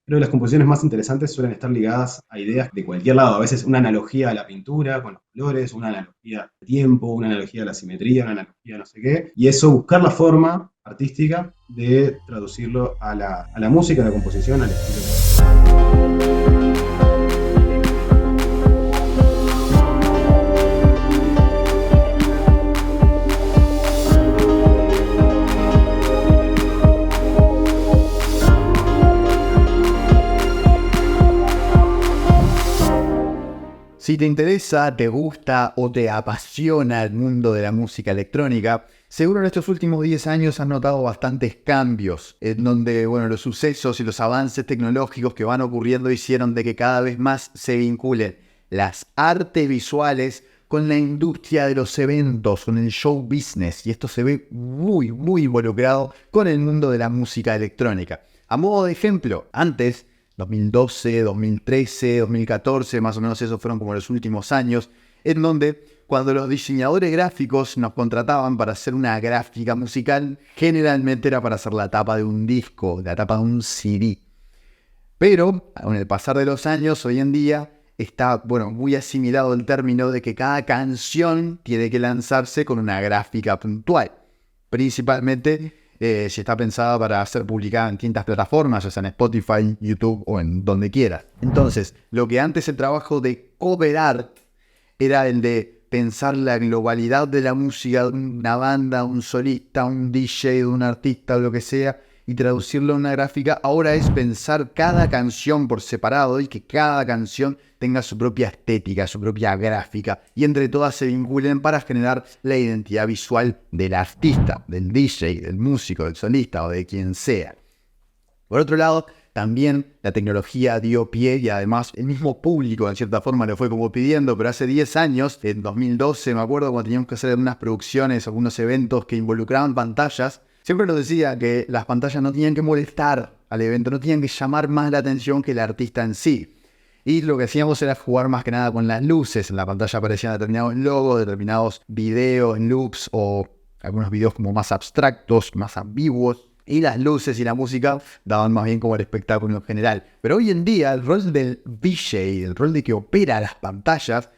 Creo que las composiciones más interesantes suelen estar ligadas a ideas de cualquier lado. A veces una analogía a la pintura con los colores, una analogía al tiempo, una analogía a la simetría, una analogía a no sé qué. Y eso, buscar la forma artística de traducirlo a la música, a la composición, al estilo. Si te interesa, te gusta o te apasiona el mundo de la música electrónica, seguro en estos últimos 10 años has notado bastantes cambios, en donde los sucesos y los avances tecnológicos que van ocurriendo hicieron de que cada vez más se vinculen las artes visuales con la industria de los eventos, con el show business, y esto se ve muy involucrado con el mundo de la música electrónica. A modo de ejemplo, antes 2012, 2013, 2014, más o menos esos fueron como los últimos años, en donde cuando los diseñadores gráficos nos contrataban para hacer una gráfica musical, generalmente era para hacer la tapa de un disco, la tapa de un CD. Pero con el pasar de los años, hoy en día, está muy asimilado el término de que cada canción tiene que lanzarse con una gráfica puntual. Principalmente si está pensada para ser publicada en distintas plataformas, ya sea en Spotify, YouTube o en donde quieras. Entonces, lo que antes el trabajo de cover art era el de pensar la globalidad de la música de una banda, un solista, un DJ, un artista o lo que sea, y traducirlo a una gráfica, ahora es pensar cada canción por separado y que cada canción tenga su propia estética, su propia gráfica, y entre todas se vinculen para generar la identidad visual del artista, del DJ, del músico, del solista o de quien sea. Por otro lado, también la tecnología dio pie y además el mismo público en cierta forma lo fue como pidiendo, pero hace 10 años, en 2012 me acuerdo, cuando teníamos que hacer algunas producciones, algunos eventos que involucraban pantallas, siempre nos decía que las pantallas no tenían que molestar al evento, no tenían que llamar más la atención que el artista en sí. Y lo que hacíamos era jugar más que nada con las luces. En la pantalla aparecían determinados logos, determinados videos en loops o algunos videos como más abstractos, más ambiguos. Y las luces y la música daban más bien como el espectáculo en general. Pero hoy en día el rol del DJ, el rol de que opera las pantallas,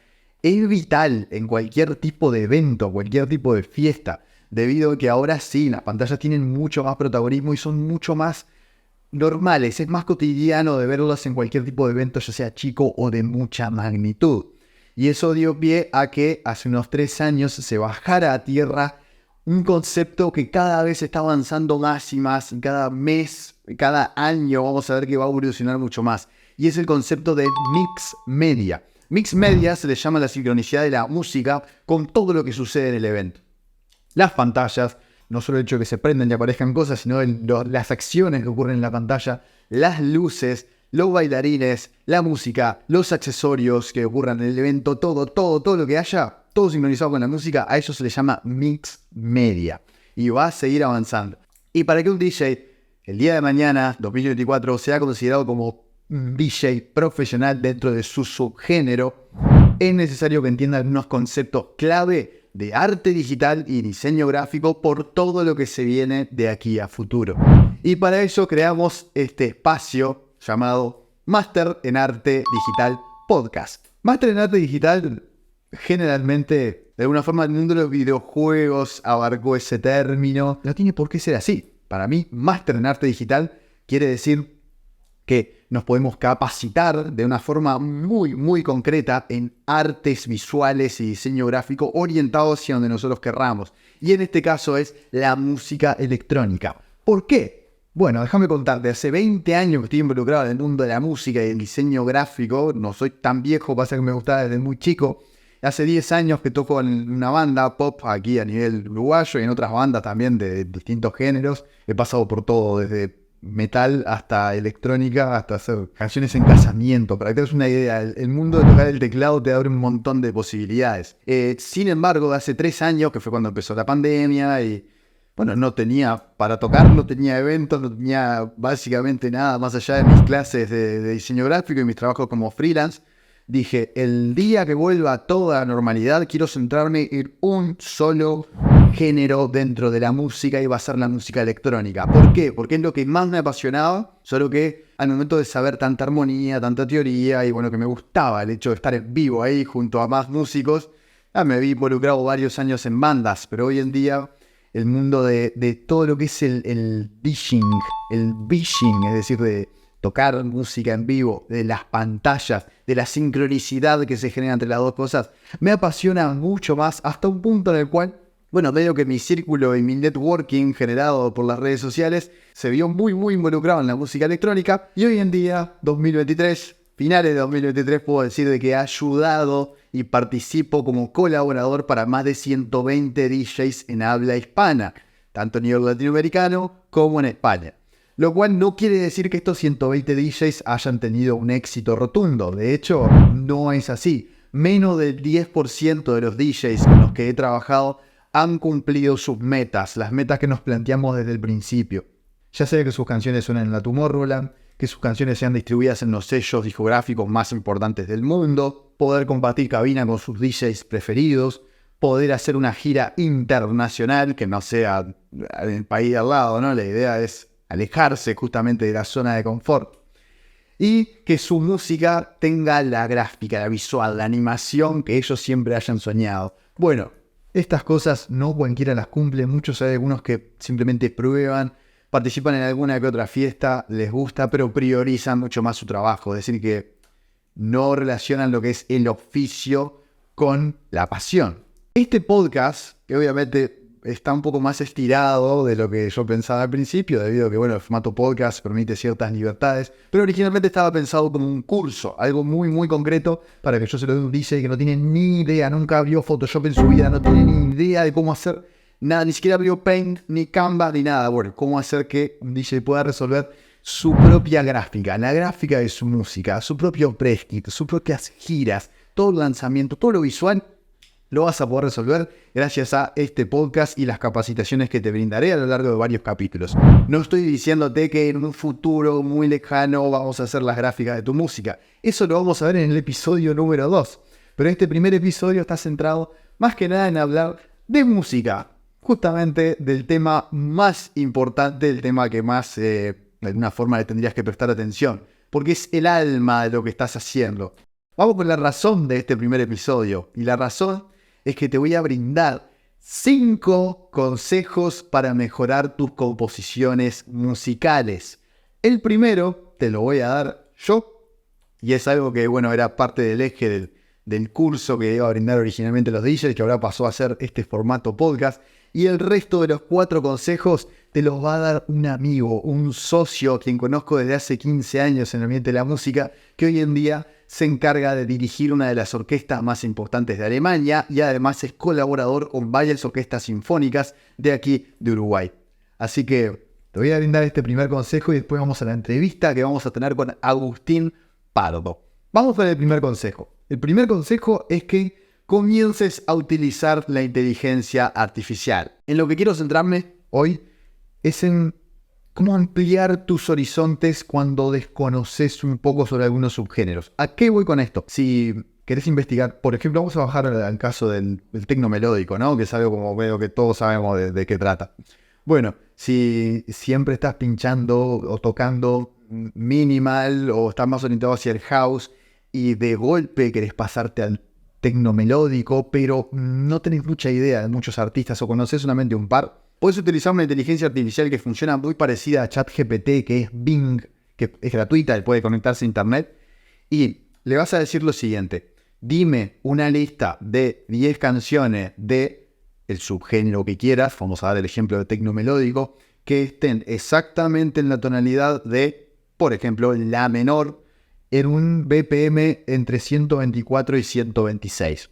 es vital en cualquier tipo de evento, cualquier tipo de fiesta. Debido a que ahora sí, las pantallas tienen mucho más protagonismo y son mucho más normales. Es más cotidiano de verlas en cualquier tipo de evento, ya sea chico o de mucha magnitud. Y eso dio pie a que hace unos 3 años se bajara a tierra un concepto que cada vez está avanzando más y más. Cada mes, cada año vamos a ver que va a evolucionar mucho más. Y es el concepto de mix media. Mix media se le llama la sincronicidad de la música con todo lo que sucede en el evento. Las pantallas, no solo el hecho de que se prendan y aparezcan cosas, sino las acciones que ocurren en la pantalla, las luces, los bailarines, la música, los accesorios que ocurran en el evento, todo lo que haya, todo sincronizado con la música, a eso se le llama mix media. Y va a seguir avanzando. Y para que un DJ, el día de mañana, 2024, sea considerado como un DJ profesional dentro de su subgénero, es necesario que entiendan unos conceptos clave de arte digital y diseño gráfico por todo lo que se viene de aquí a futuro. Y para ello creamos este espacio llamado Máster en Arte Digital Podcast. Máster en Arte Digital, generalmente, de alguna forma, el mundo de los videojuegos abarcó ese término. No tiene por qué ser así. Para mí, Máster en Arte Digital quiere decir que nos podemos capacitar de una forma muy concreta en artes visuales y diseño gráfico orientados hacia donde nosotros querramos. Y en este caso es la música electrónica. ¿Por qué? Bueno, déjame contarte, hace 20 años que estoy involucrado en el mundo de la música y el diseño gráfico. No soy tan viejo, pasa que me gustaba desde muy chico. Hace 10 años que toco en una banda pop aquí a nivel uruguayo y en otras bandas también de distintos géneros. He pasado por todo, desde metal hasta electrónica, hasta hacer canciones en casamiento. Para que te des una idea, el mundo de tocar el teclado te abre un montón de posibilidades. Sin embargo, de hace 3 años, que fue cuando empezó la pandemia y no tenía para tocar, no tenía eventos, no tenía básicamente nada más allá de mis clases de diseño gráfico y mis trabajos como freelance, dije, el día que vuelva a toda normalidad quiero centrarme en un solo género dentro de la música y va a ser la música electrónica. ¿Por qué? Porque es lo que más me apasionaba, solo que al momento de saber tanta armonía, tanta teoría, y bueno, que me gustaba el hecho de estar en vivo ahí junto a más músicos. Me vi involucrado varios años en bandas, pero hoy en día el mundo de todo lo que es el DJing, es decir, de tocar música en vivo, de las pantallas, de la sincronicidad que se genera entre las dos cosas, me apasiona mucho más, hasta un punto en el cual, bueno, veo que mi círculo y mi networking generado por las redes sociales se vio muy involucrado en la música electrónica, y hoy en día, 2023, finales de 2023, puedo decir de que he ayudado y participo como colaborador para más de 120 DJs en habla hispana, tanto a nivel latinoamericano como en España. Lo cual no quiere decir que estos 120 DJs hayan tenido un éxito rotundo. De hecho, no es así. Menos del 10% de los DJs con los que he trabajado han cumplido sus metas, las metas que nos planteamos desde el principio. Ya sea que sus canciones suenen en la Tomorrowland, que sus canciones sean distribuidas en los sellos discográficos más importantes del mundo, poder compartir cabina con sus DJs preferidos, poder hacer una gira internacional que no sea en el país de al lado, ¿no? La idea es alejarse justamente de la zona de confort. Y que su música tenga la gráfica, la visual, la animación que ellos siempre hayan soñado. Bueno, estas cosas no cualquiera las cumple. Muchos hay algunos que simplemente prueban, participan en alguna que otra fiesta, les gusta, pero priorizan mucho más su trabajo. Es decir, que no relacionan lo que es el oficio con la pasión. Este podcast, que obviamente está un poco más estirado de lo que yo pensaba al principio, debido a que, bueno, el formato podcast permite ciertas libertades, pero originalmente estaba pensado como un curso, algo muy concreto, para que yo se lo dé a un DJ que no tiene ni idea, nunca vio Photoshop en su vida, no tiene ni idea de cómo hacer nada, ni siquiera vio Paint, ni Canva, ni nada. Bueno, cómo hacer que un DJ pueda resolver su propia gráfica, la gráfica de su música, su propio press kit, sus propias giras, todo el lanzamiento, todo lo visual, lo vas a poder resolver gracias a este podcast y las capacitaciones que te brindaré a lo largo de varios capítulos. No estoy diciéndote que en un futuro muy lejano vamos a hacer las gráficas de tu música. Eso lo vamos a ver en el episodio número 2. Pero este primer episodio está centrado más que nada en hablar de música. Justamente del tema más importante, el tema que más de alguna forma le tendrías que prestar atención. Porque es el alma de lo que estás haciendo. Vamos con la razón de este primer episodio. Y la razón es que te voy a brindar 5 consejos para mejorar tus composiciones musicales. El primero te lo voy a dar yo, y es algo que, bueno, era parte del eje del curso que iba a brindar originalmente los DJs, que ahora pasó a ser este formato podcast, y el resto de los 4 consejos te los va a dar un amigo, un socio, quien conozco desde hace 15 años en el ambiente de la música, que hoy en día se encarga de dirigir una de las orquestas más importantes de Alemania y además es colaborador con varias orquestas sinfónicas de aquí de Uruguay. Así que te voy a brindar este primer consejo y después vamos a la entrevista que vamos a tener con Agustín Pardo. Vamos con el primer consejo. El primer consejo es que comiences a utilizar la inteligencia artificial. En lo que quiero centrarme hoy es en cómo ampliar tus horizontes cuando desconoces un poco sobre algunos subgéneros. ¿A qué voy con esto? Si querés investigar, por ejemplo, vamos a bajar al caso del tecno melódico, ¿no? Que es algo como veo que todos sabemos de qué trata. Bueno, si siempre estás pinchando o tocando minimal o estás más orientado hacia el house y de golpe querés pasarte al tecno melódico, pero no tenés mucha idea de muchos artistas o conocés solamente un par, puedes utilizar una inteligencia artificial que funciona muy parecida a ChatGPT, que es Bing, que es gratuita y puede conectarse a internet, y le vas a decir lo siguiente: dime una lista de 10 canciones de el subgénero que quieras, vamos a dar el ejemplo de tecno melódico, que estén exactamente en la tonalidad de, por ejemplo, la menor, en un BPM entre 124 y 126.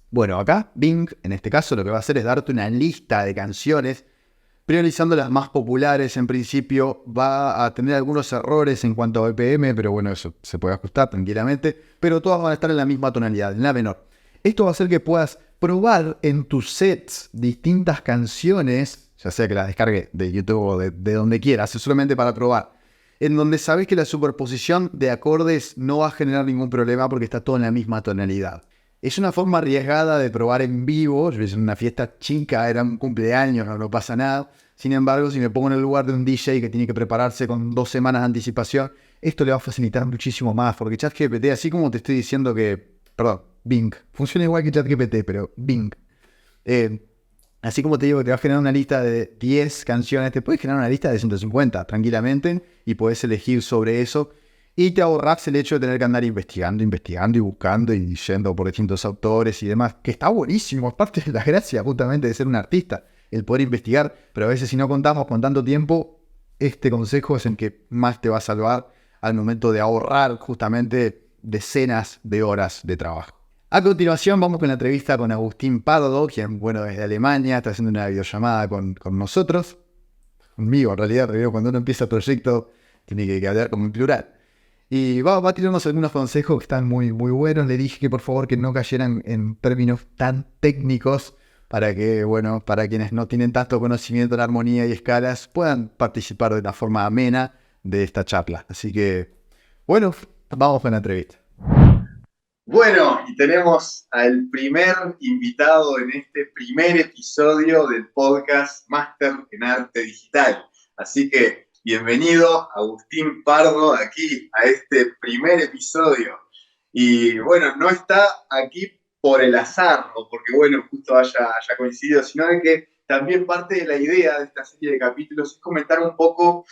Bueno, acá Bing, en este caso, lo que va a hacer es darte una lista de canciones, priorizando las más populares. En principio va a tener algunos errores en cuanto a BPM, pero bueno, eso se puede ajustar tranquilamente, pero todas van a estar en la misma tonalidad, en la menor. Esto va a hacer que puedas probar en tus sets distintas canciones, ya sea que las descargue de YouTube o de donde quieras, es solamente para probar, en donde sabes que la superposición de acordes no va a generar ningún problema porque está todo en la misma tonalidad. Es una forma arriesgada de probar en vivo. Yo hice una fiesta chica, era un cumpleaños, no pasa nada, Sin embargo, si me pongo en el lugar de un DJ que tiene que prepararse con 2 semanas de anticipación, esto le va a facilitar muchísimo más, porque ChatGPT, así como te estoy diciendo que, perdón, Bing, funciona igual que ChatGPT, pero Bing. Eh, Así como te digo que te va a generar una lista de 10 canciones, te puedes generar una lista de 150 tranquilamente y puedes elegir sobre eso y te ahorras el hecho de tener que andar investigando y buscando y yendo por distintos autores y demás, que está buenísimo, aparte de la gracia justamente de ser un artista, el poder investigar, pero a veces si no contamos con tanto tiempo, este consejo es el que más te va a salvar al momento de ahorrar justamente decenas de horas de trabajo. A continuación vamos con la entrevista con Agustín Pardo, quien, bueno, desde Alemania está haciendo una videollamada con nosotros, conmigo en realidad, pero cuando uno empieza el proyecto tiene que hablar como en plural. Y va a tirarnos algunos consejos que están muy, muy buenos. Le dije que por favor que no cayeran en términos tan técnicos para que, bueno, para quienes no tienen tanto conocimiento en armonía y escalas puedan participar de una forma amena de esta charla. Así que, bueno, vamos con la entrevista. Bueno, y tenemos al primer invitado en este primer episodio del podcast Máster en Arte Digital. Así que bienvenido, Agustín Pardo, aquí a este primer episodio. Y bueno, no está aquí por el azar o porque, bueno, justo haya coincidido, sino de que también parte de la idea de esta serie de capítulos es comentar un poco,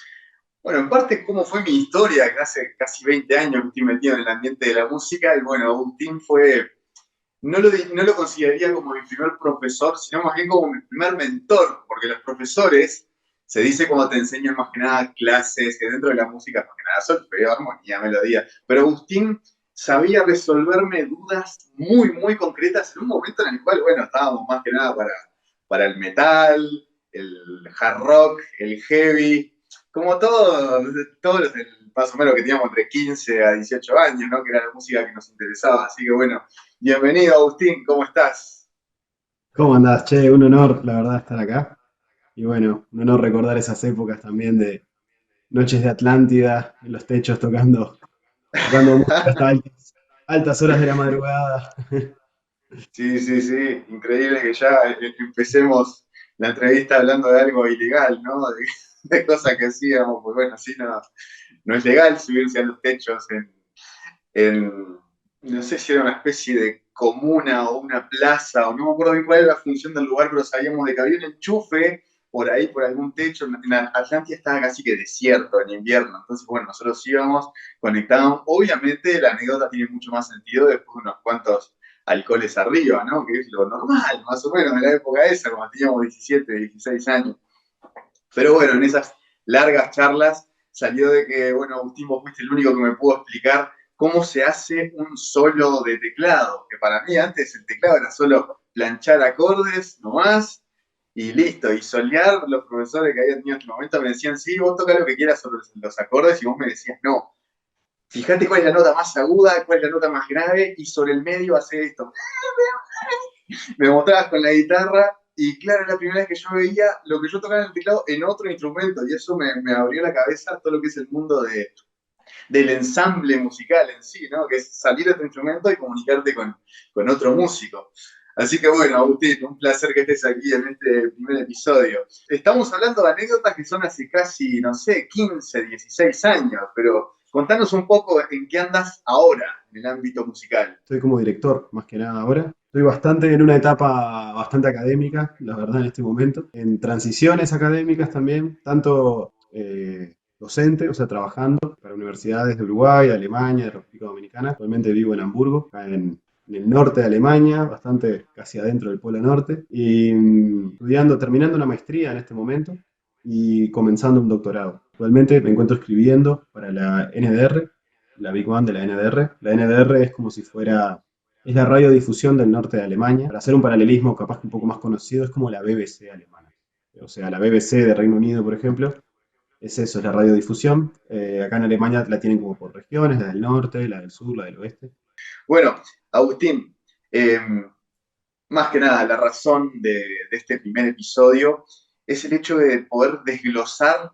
bueno, en parte cómo fue mi historia, que hace casi 20 años que estoy metido en el ambiente de la música, y bueno, Agustín fue, no lo consideraría como mi primer profesor, sino más bien como mi primer mentor, porque los profesores, se dice cuando te enseñan más que nada clases, que dentro de la música más que nada solfeo, armonía, melodía, pero Agustín sabía resolverme dudas muy, muy concretas en un momento en el cual, bueno, estábamos más que nada para el metal, el hard rock, el heavy, como todos los más o menos que teníamos entre 15 a 18 años, ¿no? Que era la música que nos interesaba. Así que bueno, bienvenido Agustín, ¿cómo estás? ¿Cómo andás? Che, un honor, la verdad, estar acá. Y bueno, un honor recordar esas épocas también de noches de Atlántida, en los techos tocando música hasta altas horas de la madrugada. Sí, sí, sí, increíble que ya empecemos la entrevista hablando de algo ilegal, ¿no? De cosas que hacíamos, pues bueno, sí, no es legal subirse a los techos en, no sé si era una especie de comuna o una plaza, o no me acuerdo bien cuál era la función del lugar, pero sabíamos de que había un enchufe por ahí, por algún techo. En Atlántida estaba casi que desierto en invierno, entonces, bueno, nosotros íbamos, conectábamos. Obviamente la anécdota tiene mucho más sentido después de unos cuantos alcoholes arriba, ¿no? Que es lo normal, más o menos, en la época esa, cuando teníamos 17, 16 años. Pero bueno, en esas largas charlas salió de que, bueno, Agustín, vos fuiste el único que me pudo explicar cómo se hace un solo de teclado, que para mí antes el teclado era solo planchar acordes nomás y listo, y solear. Los profesores que había tenido en este momento me decían, sí, vos toca lo que quieras sobre los acordes, y vos me decías, no, fíjate cuál es la nota más aguda, cuál es la nota más grave, y sobre el medio hace esto. Me mostrabas con la guitarra y claro, la primera vez que yo veía lo que yo tocaba en el teclado en otro instrumento, y eso me abrió la cabeza todo lo que es el mundo del ensamble musical en sí, ¿no? Que es salir de tu instrumento y comunicarte con otro músico. Así que bueno, Agustín, un placer que estés aquí en este primer episodio. Estamos hablando de anécdotas que son hace casi, no sé, 15, 16 años, pero contanos un poco en qué andas ahora en el ámbito musical. Estoy como director, más que nada ahora. Estoy bastante en una etapa bastante académica, la verdad, en este momento. En transiciones académicas también, tanto docente, o sea, trabajando para universidades de Uruguay, de Alemania, de República Dominicana. Actualmente vivo en Hamburgo, acá en el norte de Alemania, bastante casi adentro del Polo Norte, y estudiando, terminando una maestría en este momento y comenzando un doctorado. Actualmente me encuentro escribiendo para la NDR, la Big Band de la NDR. La NDR es como si fuera, es la radiodifusión del norte de Alemania. Para hacer un paralelismo capaz que un poco más conocido, es como la BBC alemana. O sea, la BBC de Reino Unido, por ejemplo, es eso, es la radiodifusión. Acá en Alemania la tienen como por regiones, la del norte, la del sur, la del oeste. Bueno, Agustín, eh, más que nada, la razón de este primer episodio es el hecho de poder desglosar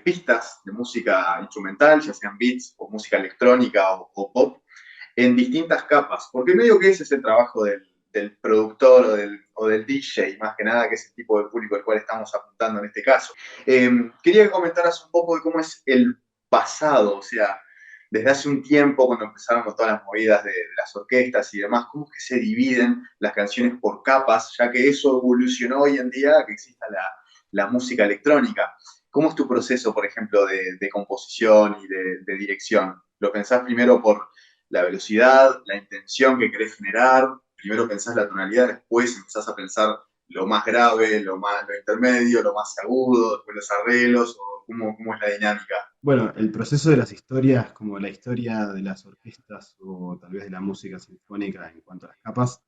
pistas de música instrumental, ya sean beats o música electrónica o pop, en distintas capas, porque medio que ese es el trabajo del productor o del DJ, más que nada, que es el tipo de público al cual estamos apuntando en este caso. Quería que comentaras un poco de cómo es el pasado, o sea, desde hace un tiempo, cuando empezaron con todas las movidas de las orquestas y demás, cómo es que se dividen las canciones por capas, ya que eso evolucionó hoy en día, que exista la música electrónica. ¿Cómo es tu proceso, por ejemplo, de composición y de dirección? ¿Lo pensás primero por la velocidad, la intención que querés generar? Primero pensás la tonalidad, después empezás a pensar lo más grave, lo intermedio, lo más agudo, después los arreglos, o cómo es la dinámica. Bueno, el proceso de las historias, como la historia de las orquestas o tal vez de la música sinfónica en cuanto a las capas,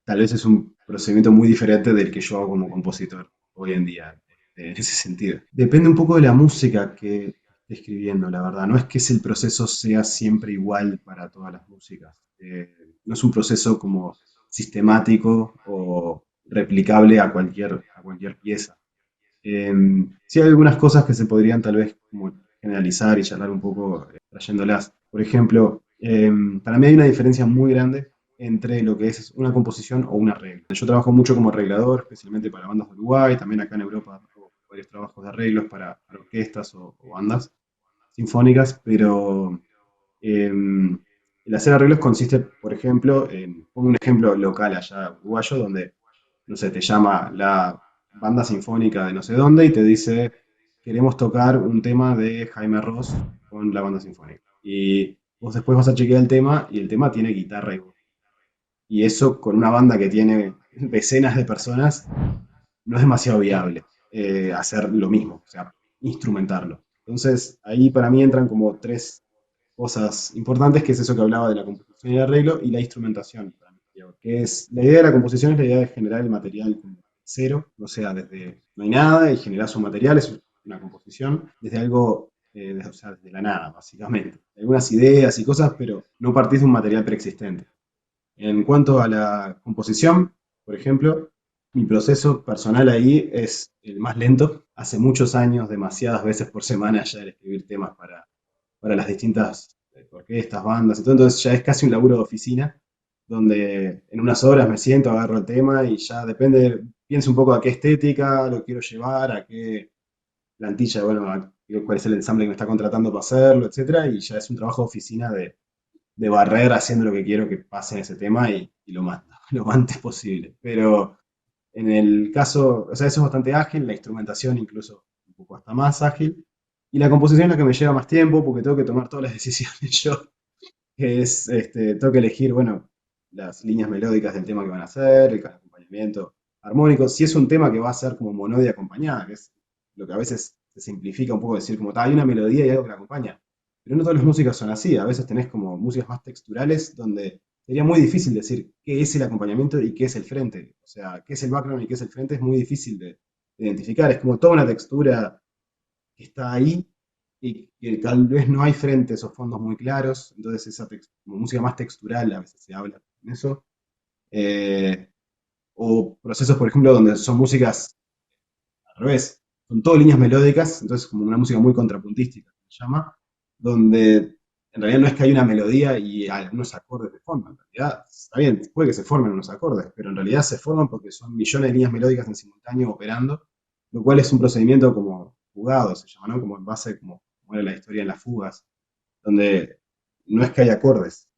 tal vez es un procedimiento muy diferente del que yo hago como compositor hoy en día, en ese sentido. Depende un poco de la música que esté escribiendo, la verdad. No es que el proceso sea siempre igual para todas las músicas. No es un proceso como sistemático o replicable a cualquier pieza. Sí hay algunas cosas que se podrían tal vez como generalizar y charlar un poco trayéndolas. Por ejemplo, para mí hay una diferencia muy grande entre lo que es una composición o un arreglo. Yo trabajo mucho como arreglador, especialmente para bandas de Uruguay, también acá en Europa hago varios trabajos de arreglos para orquestas o bandas sinfónicas, pero el hacer arreglos consiste, por ejemplo, pongo un ejemplo local allá uruguayo, donde, no sé, te llama la banda sinfónica de no sé dónde y te dice, queremos tocar un tema de Jaime Ross con la banda sinfónica. Y vos después vas a chequear el tema y el tema tiene guitarra y voz. Y eso con una banda que tiene decenas de personas no es demasiado viable hacer lo mismo, o sea, instrumentarlo. Entonces, ahí para mí entran como tres cosas importantes, que es eso que hablaba de la composición y el arreglo, y la instrumentación, que es, la idea de la composición es la idea de generar el material como cero, o sea, desde no hay nada y generar un material, es una composición, desde algo, o sea, desde la nada, básicamente. Algunas ideas y cosas, pero no partís de un material preexistente. En cuanto a la composición, por ejemplo, mi proceso personal ahí es el más lento. Hace muchos años, demasiadas veces por semana ya el escribir temas para las distintas orquestas, bandas y todo. Entonces ya es casi un laburo de oficina, donde en unas horas me siento, agarro el tema y ya depende, pienso un poco a qué estética lo quiero llevar, a qué plantilla, bueno, cuál es el ensamble que me está contratando para hacerlo, etcétera. Y ya es un trabajo de oficina de barrer haciendo lo que quiero que pase en ese tema y lo mando lo antes posible. Pero en el caso, o sea, eso es bastante ágil, la instrumentación incluso un poco hasta más ágil. Y la composición es la que me lleva más tiempo porque tengo que tomar todas las decisiones yo, que es, tengo que elegir, bueno, las líneas melódicas del tema que van a hacer, el acompañamiento armónico. Si es un tema que va a ser como monodia acompañada, que es lo que a veces se simplifica un poco decir como, hay una melodía y algo que la acompaña. Pero no todas las músicas son así, a veces tenés como músicas más texturales donde sería muy difícil decir qué es el acompañamiento y qué es el frente. O sea, qué es el background y qué es el frente es muy difícil de identificar. Es como toda una textura que está ahí y que tal vez no hay frentes o fondos muy claros, entonces esa como música más textural a veces se habla en eso. Eh, o procesos, por ejemplo, donde son músicas al revés, son todo líneas melódicas, entonces como una música muy contrapuntística, se llama, donde en realidad no es que hay una melodía y algunos acordes de fondo, en realidad está bien, puede que se formen unos acordes, pero en realidad se forman porque son millones de líneas melódicas en simultáneo operando, lo cual es un procedimiento como fugado, se llama, ¿no? Como en base, como era la historia en las fugas, donde no es que hay acordes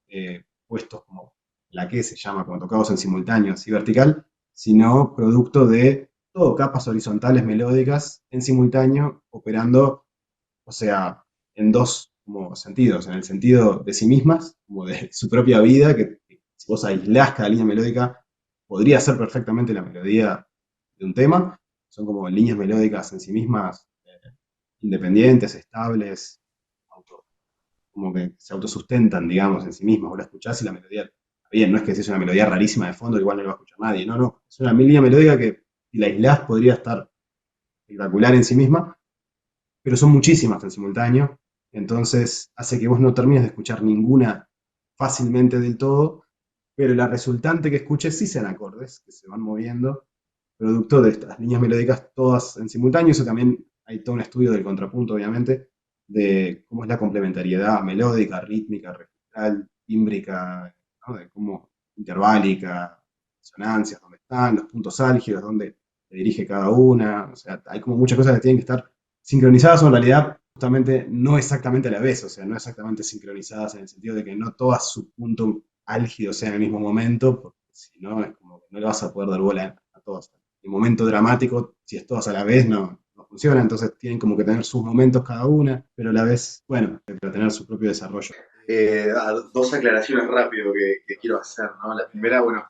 puestos como la que se llama, como tocados en simultáneo, así vertical, sino producto de todo capas horizontales melódicas en simultáneo operando, o sea, en dos como sentidos, en el sentido de sí mismas, como de su propia vida, que si vos aislás cada línea melódica, podría ser perfectamente la melodía de un tema, son como líneas melódicas en sí mismas, independientes, estables, como que se autosustentan, digamos, en sí mismas. Vos la escuchás y la melodía, está bien, no es que si es una melodía rarísima de fondo, igual no la va a escuchar nadie, no, no. Es una línea melódica que si la aislás podría estar espectacular en sí misma, pero son muchísimas en simultáneo, entonces hace que vos no termines de escuchar ninguna fácilmente del todo, pero la resultante que escuches sí sean acordes, que se van moviendo, producto de estas líneas melódicas todas en simultáneo. Eso también hay todo un estudio del contrapunto, obviamente, de cómo es la complementariedad melódica, rítmica, registral, tímbrica, ¿no? De cómo interválica, disonancias, dónde están, los puntos álgidos, dónde se dirige cada una. O sea, hay como muchas cosas que tienen que estar sincronizadas o en realidad justamente no exactamente a la vez, o sea, no exactamente sincronizadas en el sentido de que no todas su punto álgido sea en el mismo momento, porque si no es como que no le vas a poder dar bola a todas. El momento dramático, si es todas a la vez, no funciona, entonces tienen como que tener sus momentos cada una, pero a la vez, bueno, para tener su propio desarrollo. Dos aclaraciones rápido que quiero hacer, ¿no? La primera, bueno,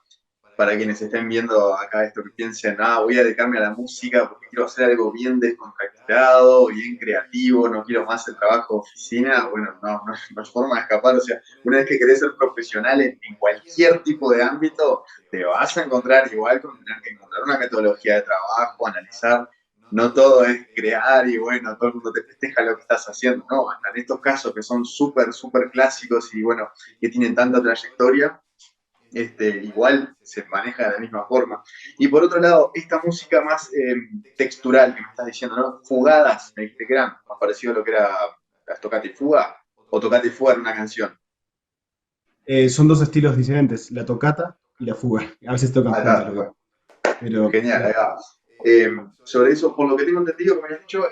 para quienes estén viendo acá esto que piensen, voy a dedicarme a la música porque quiero hacer algo bien descontracturado, bien creativo, no quiero más el trabajo de oficina, bueno, no es forma de escapar, o sea, una vez que querés ser profesional en cualquier tipo de ámbito, te vas a encontrar igual con tener que encontrar una metodología de trabajo, analizar, no todo es crear y bueno, todo el mundo te festeja lo que estás haciendo, no, hasta en estos casos que son súper, súper clásicos y bueno, que tienen tanta trayectoria, igual se maneja de la misma forma. Y por otro lado, esta música más textural que me estás diciendo, ¿no? Fugadas, me dijiste que eran más parecido a lo que era las Toccata y Fuga, o Toccata y Fuga en una canción. Son dos estilos diferentes, la tocata y la fuga. A veces tocan Ah, juntas está, los dos. bueno, Pero genial, ahí va. Sobre eso, por lo que tengo entendido, como ya has dicho,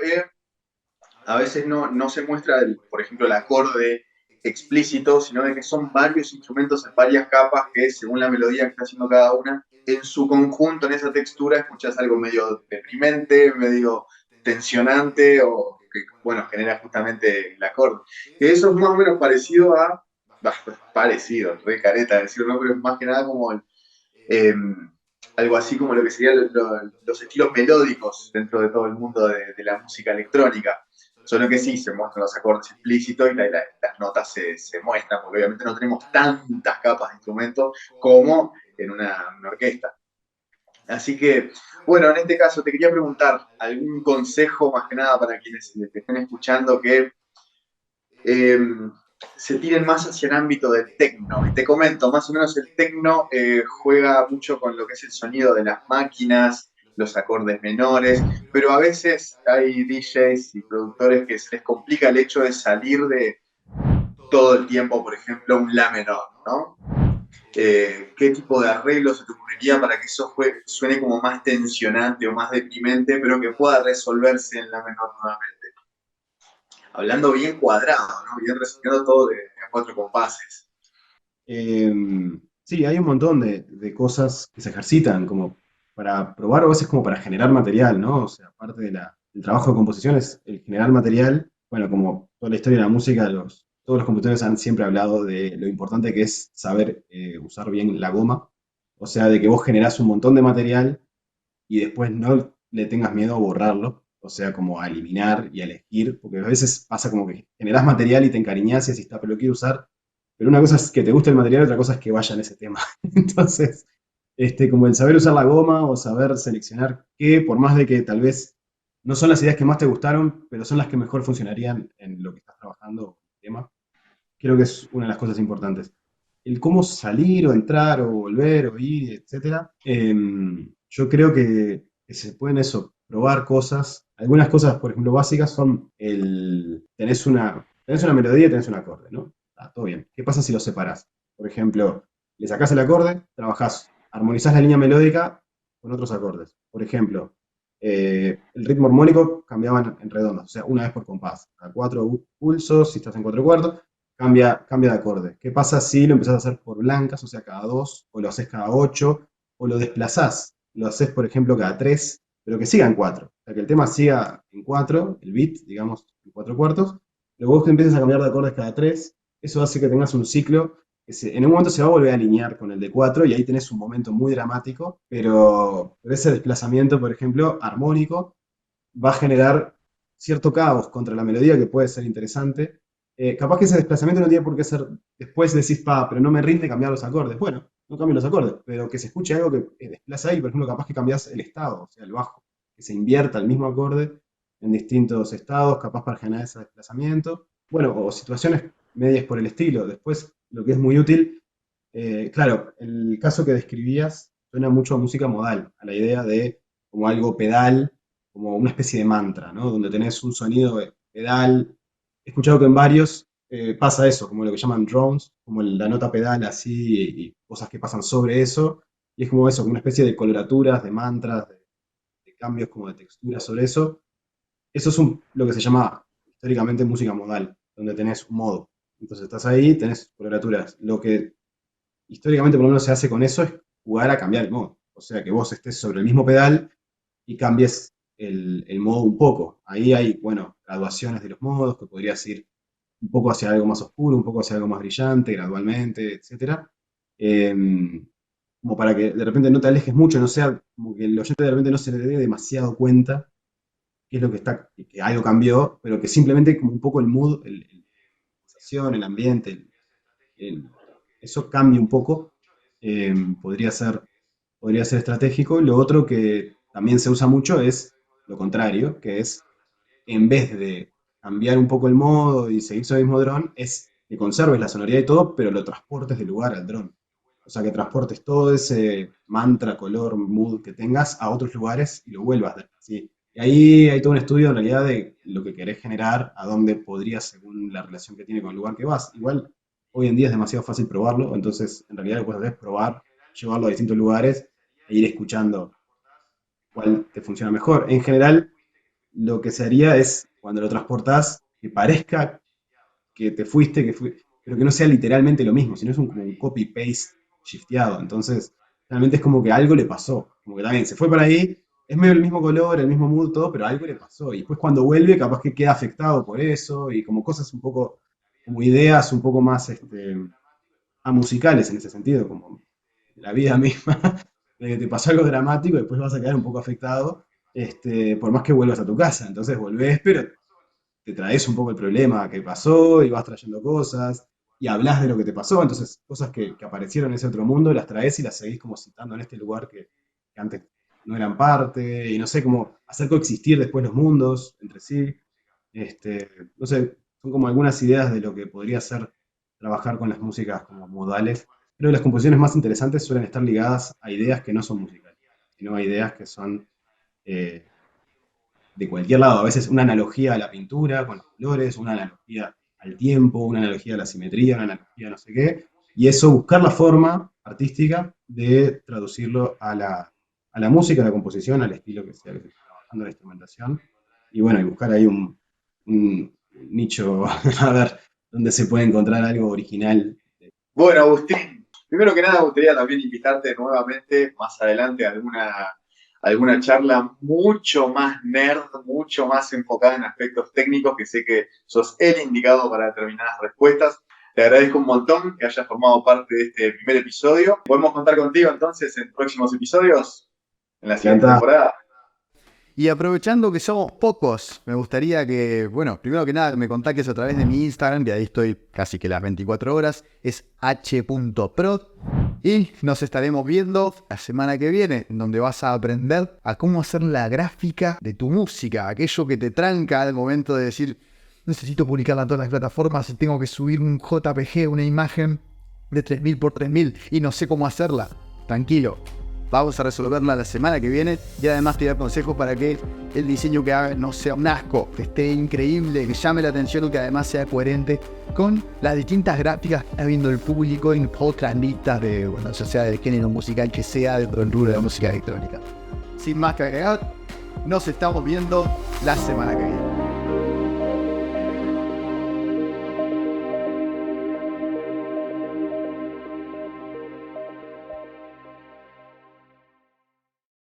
a veces no se muestra, por ejemplo, el acorde explícito, sino de que son varios instrumentos en varias capas que según la melodía que está haciendo cada una, en su conjunto, en esa textura, escuchas algo medio deprimente, medio tensionante o que, bueno, genera justamente el acorde. Que eso es más o menos parecido a, parecido, re careta decirlo, pero es más que nada como eh, algo así como lo que serían los estilos melódicos dentro de todo el mundo de la música electrónica. Solo que sí, se muestran los acordes explícitos y las notas se muestran, porque obviamente no tenemos tantas capas de instrumentos como en una orquesta. Así que, bueno, en este caso te quería preguntar algún consejo más que nada para quienes te estén escuchando que eh, se tiren más hacia el ámbito del techno. Y te comento, más o menos el techno juega mucho con lo que es el sonido de las máquinas, los acordes menores, pero a veces hay DJs y productores que se les complica el hecho de salir de todo el tiempo, por ejemplo, un la menor, ¿no? ¿Qué tipo de arreglo se te ocurriría para que eso suene como más tensionante o más deprimente, pero que pueda resolverse en la menor nuevamente? Hablando bien cuadrado, ¿no? Bien resumiendo todo de a cuatro compases. sí, hay un montón de cosas que se ejercitan como para probar o a veces como para generar material, ¿no? O sea, aparte del trabajo de composición es el generar material. Bueno, como toda la historia de la música, todos los compositores han siempre hablado de lo importante que es saber usar bien la goma. O sea, de que vos generás un montón de material y después no le tengas miedo a borrarlo, o sea, como a eliminar y a elegir, porque a veces pasa como que generás material y te encariñás y así está, pero lo quiero usar, pero una cosa es que te guste el material, otra cosa es que vaya en ese tema. Entonces, como el saber usar la goma o saber seleccionar qué, por más de que tal vez no son las ideas que más te gustaron, pero son las que mejor funcionarían en lo que estás trabajando o el tema, creo que es una de las cosas importantes. El cómo salir o entrar o volver o ir, etcétera. Yo creo que se pueden eso, probar cosas. Algunas cosas, por ejemplo, básicas son tenés una melodía y tenés un acorde, ¿no? Todo bien. ¿Qué pasa si los separás? Por ejemplo, le sacás el acorde, trabajás, armonizás la línea melódica con otros acordes. Por ejemplo, el ritmo armónico cambiaban en redondas, o sea, una vez por compás. A cuatro pulsos, si estás en cuatro cuartos, cambia de acorde. ¿Qué pasa si lo empezás a hacer por blancas, o sea, cada dos, o lo haces cada ocho, o lo desplazás? Lo haces, por ejemplo, cada tres, pero que siga en cuatro. O sea, que el tema siga en cuatro, el beat, digamos, en cuatro cuartos. Luego vos que empieces a cambiar de acordes cada tres, eso hace que tengas un ciclo que en un momento se va a volver a alinear con el de cuatro y ahí tenés un momento muy dramático, pero ese desplazamiento, por ejemplo, armónico, va a generar cierto caos contra la melodía que puede ser interesante. Capaz que ese desplazamiento no tiene por qué ser, después decís, pero no me rinde cambiar los acordes. Bueno, no cambio los acordes, pero que se escuche algo que desplaza ahí, por ejemplo, capaz que cambias el estado, o sea, el bajo, que se invierta el mismo acorde en distintos estados, capaz para generar ese desplazamiento. Bueno, o situaciones medias por el estilo. Después, lo que es muy útil, claro, el caso que describías suena mucho a música modal, a la idea de como algo pedal, como una especie de mantra, ¿no? Donde tenés un sonido de pedal. He escuchado que en varios pasa eso, como lo que llaman drones, como la nota pedal así y cosas que pasan sobre eso. y es como eso, como una especie de coloraturas, de mantras, de cambios como de textura sobre eso. Eso es lo que se llama históricamente música modal, donde tenés un modo. Entonces estás ahí, tenés coloraturas. Lo que históricamente por lo menos se hace con eso es jugar a cambiar el modo. O sea, que vos estés sobre el mismo pedal y cambies el modo un poco. Ahí hay, bueno, graduaciones de los modos, que podrías ir un poco hacia algo más oscuro, un poco hacia algo más brillante, gradualmente, etcétera. Como para que de repente no te alejes mucho, no sea como que el oyente de repente no se le dé demasiado cuenta qué es lo que está, que algo cambió, pero que simplemente como un poco el mood, la sensación, el ambiente, el- eso cambia un poco, eh, podría ser, podría ser estratégico. Lo otro que también se usa mucho es lo contrario, que es en vez de cambiar un poco el modo y seguir sobre el mismo dron, es que conserves la sonoridad y todo, pero lo transportes del lugar al dron. O sea, que transportes todo ese mantra, color, mood que tengas a otros lugares y lo vuelvas. ¿Sí? Y ahí hay todo un estudio en realidad de lo que querés generar, a dónde podrías según la relación que tiene con el lugar que vas. Igual hoy en día es demasiado fácil probarlo, entonces en realidad lo que puedes hacer es probar, llevarlo a distintos lugares e ir escuchando cuál te funciona mejor. En general, lo que se haría es, cuando lo transportás, que parezca que te fuiste, pero que no sea literalmente lo mismo, sino es como un copy-paste shifteado. Entonces, realmente es como que algo le pasó. Como que también se fue para ahí, es medio el mismo color, el mismo mood, todo, pero algo le pasó. Y después cuando vuelve, capaz que queda afectado por eso, y como cosas un poco, como ideas un poco más musicales en ese sentido, como la vida misma, de que te pasó algo dramático y después vas a quedar un poco afectado, por más que vuelvas a tu casa. Entonces volvés, pero te traes un poco el problema que pasó y vas trayendo cosas y hablas de lo que te pasó. Entonces, cosas que aparecieron en ese otro mundo, las traes y las seguís como citando en este lugar que antes no eran parte, y no sé, cómo hacer coexistir después los mundos entre sí. No sé, son como algunas ideas de lo que podría ser trabajar con las músicas como modales. Creo que las composiciones más interesantes suelen estar ligadas a ideas que no son musicales, sino a ideas que son eh, de cualquier lado. A veces una analogía a la pintura con los colores, una analogía al tiempo, una analogía a la simetría, una analogía a no sé qué. Y eso, buscar la forma artística de traducirlo a la música, a la composición, al estilo que sea que se esté trabajando, la instrumentación. Y bueno, y buscar ahí un nicho, a ver, donde se puede encontrar algo original. Bueno, Agustín, primero que nada me gustaría también invitarte nuevamente más adelante a alguna charla mucho más nerd, mucho más enfocada en aspectos técnicos, que sé que sos el indicado para determinadas respuestas. Te agradezco un montón que hayas formado parte de este primer episodio. ¿Podemos contar contigo entonces en próximos episodios? En la siguiente Encantado. temporada. Y aprovechando que somos pocos, me gustaría que, bueno, primero que nada me contactes a través de mi Instagram, que ahí estoy casi que las 24 horas, es h.prod. Y nos estaremos viendo la semana que viene, en donde vas a aprender a cómo hacer la gráfica de tu música, aquello que te tranca al momento de decir, necesito publicarla en todas las plataformas y tengo que subir un JPG, una imagen de 3000 por 3000 y no sé cómo hacerla. Tranquilo. Vamos a resolverla la semana que viene y además te doy consejos para que el diseño que hagas no sea un asco, que esté increíble, que llame la atención y que además sea coherente con las distintas gráficas que está viendo el público en otras listas de, bueno, ya sea del género musical que sea dentro del rubro de la música electrónica. Sin más que agregar, nos estamos viendo la semana que viene.